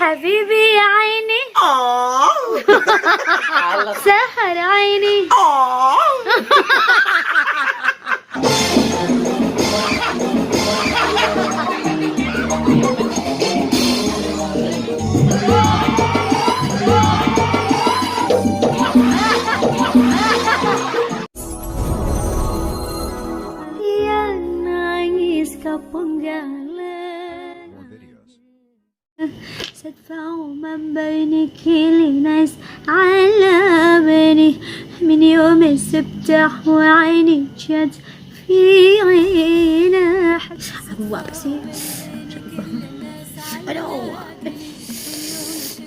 حبيبي يا عيني سهر عيني Yang nangis kepenggalan ستدفع من بينك لناس على بيني من يوم السبت وعيني جت في عينه. Aduh, apa sih? Aduh.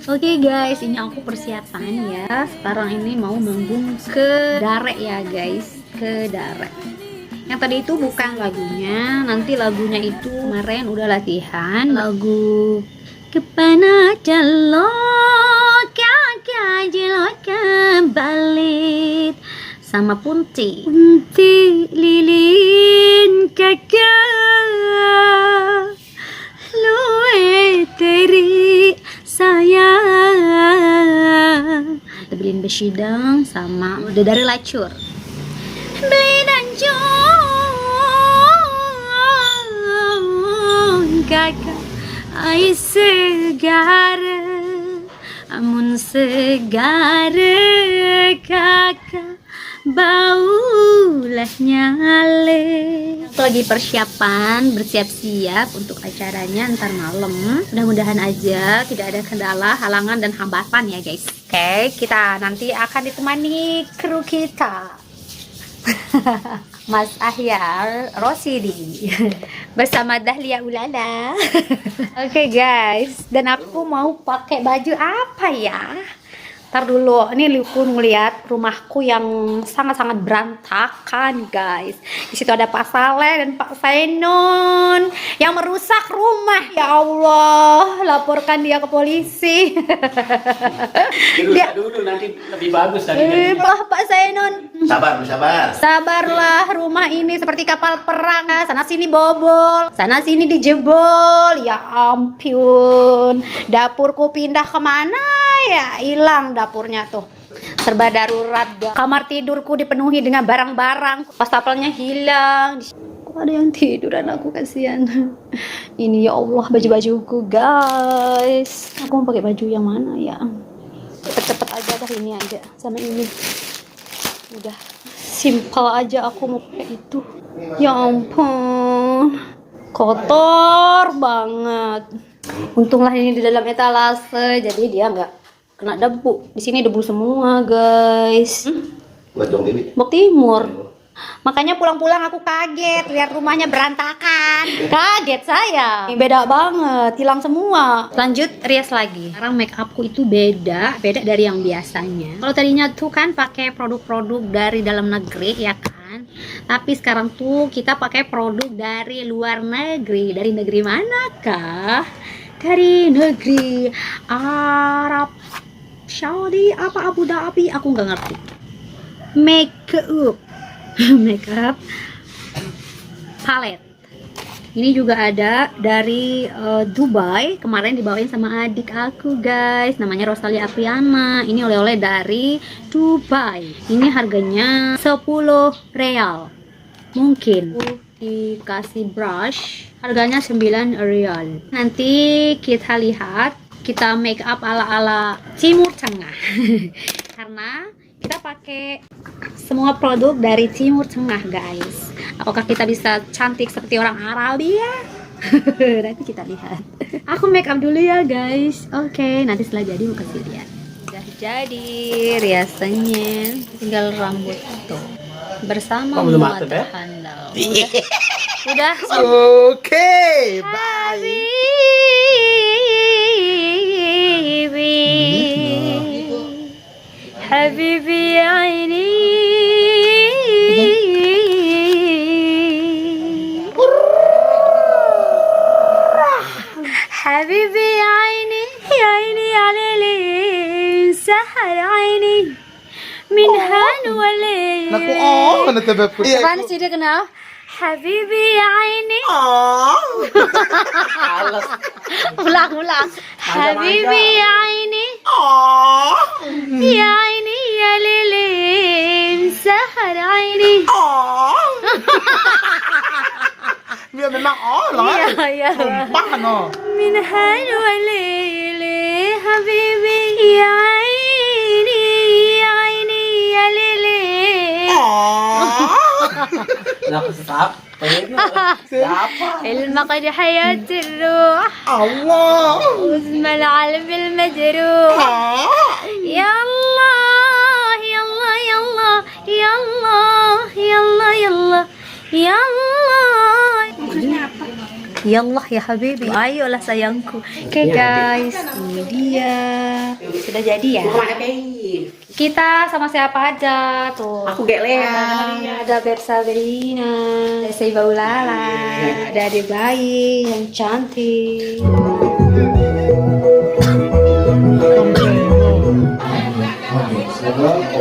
Oke guys, ini aku persiapan ya. Sekarang ini mau manggung ke Dare ya guys, ke Dare. Yang tadi itu bukan lagunya, nanti lagunya itu kemarin udah latihan lagu Kepana celok jelok balit sama Punti lilin kakak luwe teri sayang. Kita beliin besidang sama udah dari lacur. Beli dan kakak ai segara amun segara kakak baulah nyale. Aku lagi persiapan bersiap-siap untuk acaranya ntar malam. Mudah-mudahan aja tidak ada kendala, halangan dan hambatan ya guys. Oke, kita nanti akan ditemani kru kita Mas Ahyar Rosidi bersama Dahlia Ulala. Oke guys, dan aku mau pakai baju apa ya? Ntar dulu, ini aku ngeliat rumahku yang sangat-sangat berantakan guys. Di situ ada Pak Saleh dan Pak Sainon yang merusak rumah. Ya Allah, laporkan dia ke polisi. Dia dulu nanti lebih bagus tadi. Pak Sainon. Sabar. Sabarlah, rumah ini seperti kapal perang. Sana sini bobol, sana sini dijebol. Ya ampun, dapurku pindah kemana ya? Hilang dapurnya tuh, serba darurat. Kamar tidurku dipenuhi dengan barang-barang, wastafelnya hilang. Kok ada yang tiduran, aku kasihan. Ini ya Allah baju-bajuku guys. Aku mau pakai baju yang mana ya? Cepet-cepet aja dah, ini aja sama ini. Udah simpel aja aku mau pakai itu. Ya ampun, kotor banget. Untunglah ini di dalam etalase, jadi dia nggak kena debu. Di sini debu semua guys. Bok Timur. Makanya pulang-pulang aku kaget lihat rumahnya berantakan. Kaget saya. Beda banget, hilang semua. Lanjut rias lagi. Sekarang make upku itu beda dari yang biasanya. Kalau tadinya tuh kan pakai produk-produk dari dalam negeri ya kan. Tapi sekarang tuh kita pakai produk dari luar negeri. Dari negeri manakah? Dari negeri Arab, Saudi, apa Abu Dhabi, aku nggak ngerti. Make up palette. Ini juga ada dari Dubai. Kemarin dibawain sama adik aku guys, namanya Rosalia Apriana. Ini oleh-oleh dari Dubai. Ini harganya 10 real. Mungkin dikasih brush, harganya 9 real. Nanti kita lihat, kita make up ala-ala Timur Tengah. Karena kita pakai semua produk dari Timur Tengah guys. Apakah kita bisa cantik seperti orang Arabia? Nanti kita lihat. Aku make up dulu ya guys. Oke, nanti setelah jadi mau kasih lihat. Udah jadi riasannya, tinggal rambut tuh bersama muatan handal. Udah. Oke, bye. Habibi aini. Habibi aini, aini alili, sahar aini. Min han wali. Naku, oh, natabi po. Paano sih dia kenal? Habibi ya aini. Alas. Ulang. Habibi ya aini. Ya aini ya lilin sahar aini. Dia memang loh. Iya. Sumpah no. Min hal wa lili habibi ya aini ya lilin. Stop. Siapa? المقد حياة الروح Allah. واسم العلم المجروح يا الله يا الله يا الله يا الله يا الله يا الله يا الله ya habibi, ayolah sayangku. Oke guys, ini dia sudah jadi ya. Kita sama siapa aja tuh? Aku gak Lea. Ada Beb Sabrina, ada Seiba Ulala, ada adik bayi yang cantik.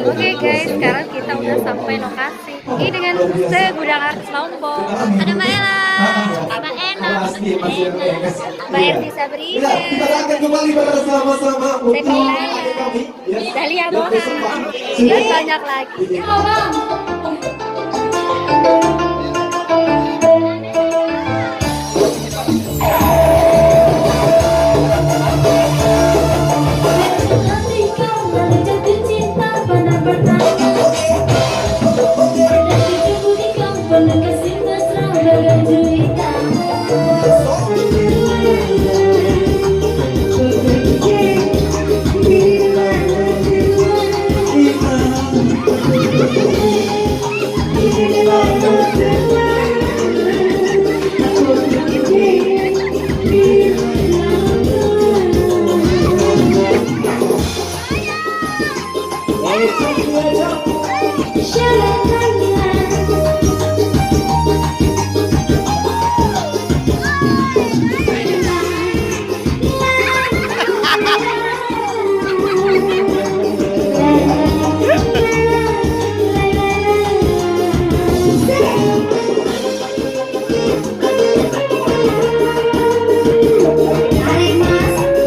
Oke guys, sekarang kita udah sampai lokasi. Ini dengan segudang artis Lombok. Ada Mbak Ella, Mbak Ena, Mbak Erti Sabrina, Kita akan kembali bersama-sama Seiba Ulala, Dahlia Boha, dan banyak lagi.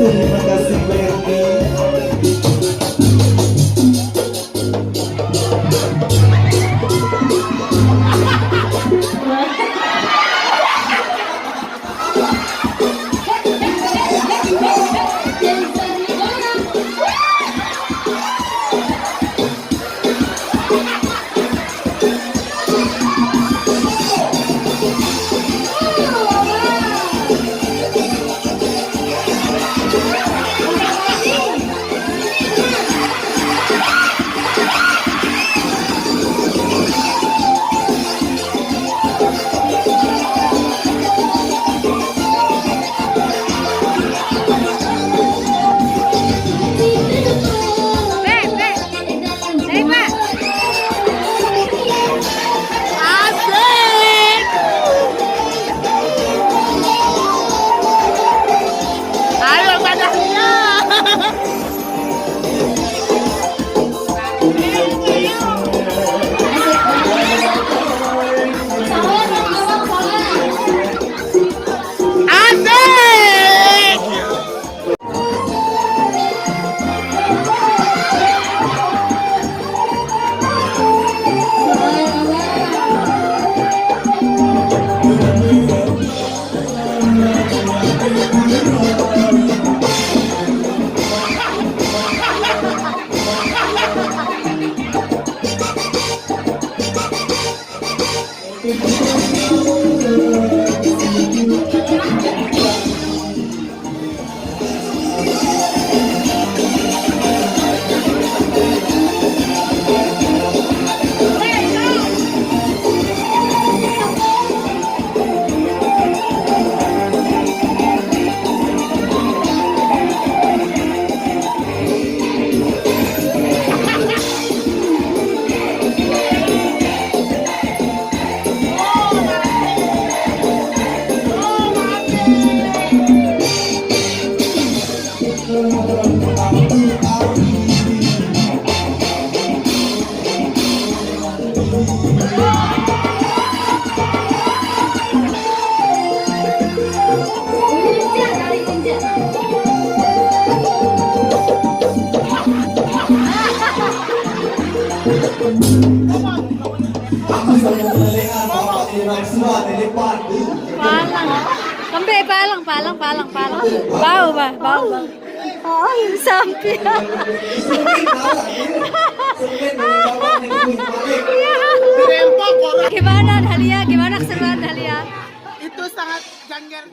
Terima kasih Berni. Aku sama penelitian bapak di Raksua di depan. Palang. Kambe, palang. Bau ba? Oh, sampai. Gimana Dahlia? Gimana keseruan Dahlia? Itu sangat jangger.